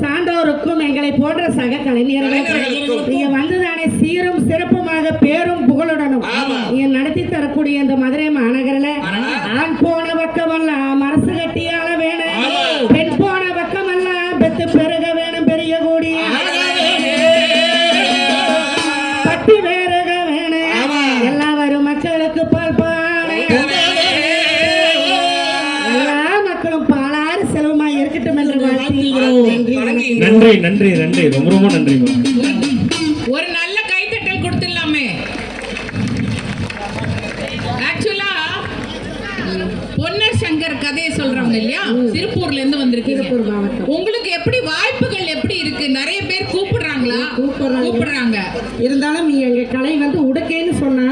சான்றோருக்கும் எங்களை போன்ற சக கலைஞர்கள் நீங்க வந்துதானே சீரும் சிறப்புமாக பேரும் புகழுடனும் நீங்க நடத்தி தரக்கூடிய இந்த மதுரை மாநகரில் ஆண் போன பக்கமல்ல மனசு கட்டியால வேணும், பெண் போன பக்கமல்ல பெத்து பெருக வேணும், பெரிய கூடி பட்டி வேறுக வேணும், எல்லா வரும் மக்களுக்கு பால் பானை எல்லா மக்களும் பாலாறு செலவுமா இருக்கட்டும் என்று நன்றி நன்றி நன்றி ரொம்ப ரொம்ப நன்றி. ஒரு நல்ல கைத்தட்டல் கொடுத்துடலாமே. ஆக்சுவலா பொன்னர் சங்கர் கதையை சொல்றவங்க இல்லையா, திருப்பூர்ல இருந்து வந்திருக்கீங்க. உங்களுக்கு எப்படி வாய்ப்புகள் எப்படி இருக்கு? நிறைய பேர் கூப்பிடுறாங்களா? கூப்பிடுறாங்க. இருந்தாலும் எங்க கலை வந்து உடுக்கைன்னு சொன்னா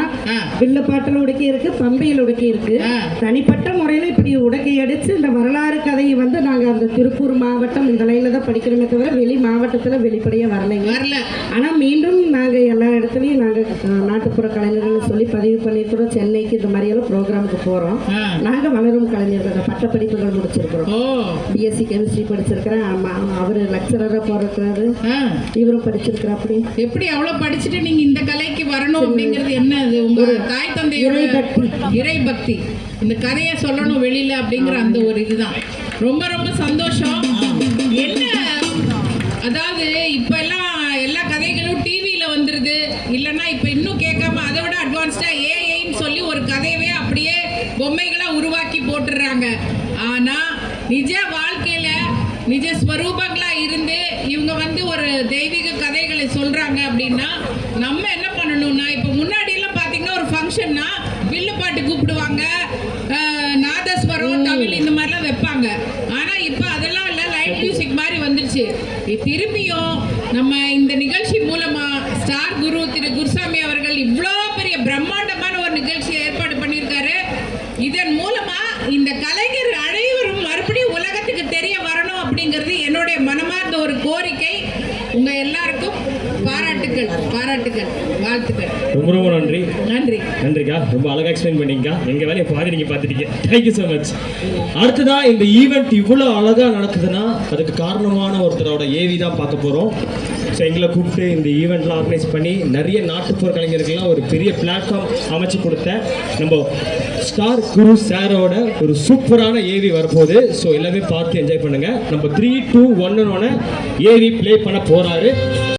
வில்லுப்பாட்டில் உடுக்கை இருக்கு, பம்பையில் உடுக்கை இருக்கு. தனிப்பட்ட முறையில இப்படி உடுக்கை அடிச்சு இந்த வரலாறு கதையை வந்து நாங்க அந்த திருப்பூர் மாவட்டம் இந்த லைன்ல தான் படிக்கிறோமே தவிர வெளி மாவட்டத்துல வெளிப்படையா வரலைங்க. ஆனா மீண்டும் நாங்க எல்லா இடத்துலயும் நாங்க நாட்டுப்புற கலைஞர்கள் சொல்லி பதிவு பண்ணிருக்கிறோம். சென்னைக்கு இந்த மாதிரி எல்லாம் ப்ரோக்ராமுக்கு போறோம். நாங்க வளரும் கலைஞர்கள் பட்ட படிப்புகள் முடிச்சிருக்கிறோம். BSc chemistry படிச்சிருக்கிறேன். அவரு லெக்சரரா போறாரு, இவரும் படிச்சிருக்கிற. அப்படி எப்படி அவ்வளவு படிச்சுட்டு நீங்க இந்த கலைக்கு வரணும் அப்படிங்கிறது என்ன? அது உங்க தாய் தந்தை இறை பக்தி, இந்த கதையை சொல்லணும் வெளியில அப்படிங்கிற அந்த ஒரு இதுதான். ரொம்ப ரொம்ப சந்தோஷம். என்ன அதாவது இப்ப எல்லாம் எல்லா கதைகளும் டிவியில வந்துருது, இல்லைன்னா இப்ப இன்னும் கேட்காம அதை விட அட்வான்ஸ்டா ஏஐன்னு சொல்லி ஒரு கதையவே அப்படியே பொம்மைகளா உருவாக்கி போட்டுடுறாங்க. ஆனா நிஜ வாழ்க்கையில நிஜ ஸ்வரூபங்களா இருந்து இவங்க வந்து ஒரு தெய்வீக கதைகளை சொல்றாங்க அப்படின்னா நம்ம என்ன பண்ணணும்னா, இப்ப முன்னாடி எல்லாம் பாத்தீங்கன்னா ஒரு ஃபங்க்ஷன்னா வில்லு பாட்டு கூப்பிடுவாங்க, நாதஸ்வரம் தமிழ் இந்த மாதிரிலாம் வைப்பாங்க. ஆனா இப்ப அதெல்லாம் இல்ல, லைட் மியூசிக் மாதிரி வந்துருச்சு. திரும்பியும் நம்ம இந்த நிகழ்ச்சி மூலமா ஸ்டார் குரு திரு குருசாமி அவர்கள் இவ்வளோ பெரிய பிரம்மாண்டமான ஒரு நிகழ்ச்சியை ஏற்பாடு பண்ணியிருக்காரு. இதன் மூலமா இந்த கலைஞர் அனைவரும் மறுபடியும் உலகத்துக்கு தெரிய வரணும் அப்படிங்கிறது என்னுடைய மனமார்ந்த ஒரு கோரிக்கை. உங்க எல்லாருக்கும் பாராட்டுக்கள், பாராட்டுக்கள், வாழ்த்துக்கள். ரொம்ப ரொம்ப நன்றி. நன்றி நன்றிக்கா, ரொம்ப அழகா எக்ஸ்பிளைன் பண்ணீங்க. எங்க வேலையை பாதி நீங்க பார்த்துட்டீங்க. Thank you so much. அடுத்ததா இந்த ஈவெண்ட் இவ்வளோ அழகா நடக்குதுன்னா அதுக்கு காரணமான ஒருத்தரோட ஏவி தான் பார்க்க போறோம். ஸோ எங்களை கூப்பிட்டு இந்த ஈவெண்ட்லாம் ஆர்கனைஸ் பண்ணி நிறைய நாட்டுப்புற கலைஞர்கள்லாம் ஒரு பெரிய பிளாட்ஃபார்ம் அமைச்சு கொடுத்த நம்ம ஸ்டார் குரு சாரோட ஒரு சூப்பரான ஏவி வரப்போகுது. ஸோ எல்லாமே பார்த்து என்ஜாய் பண்ணுங்க. நம்ம 3, 2, 1 ஏவி பிளே பண்ண போறாரு.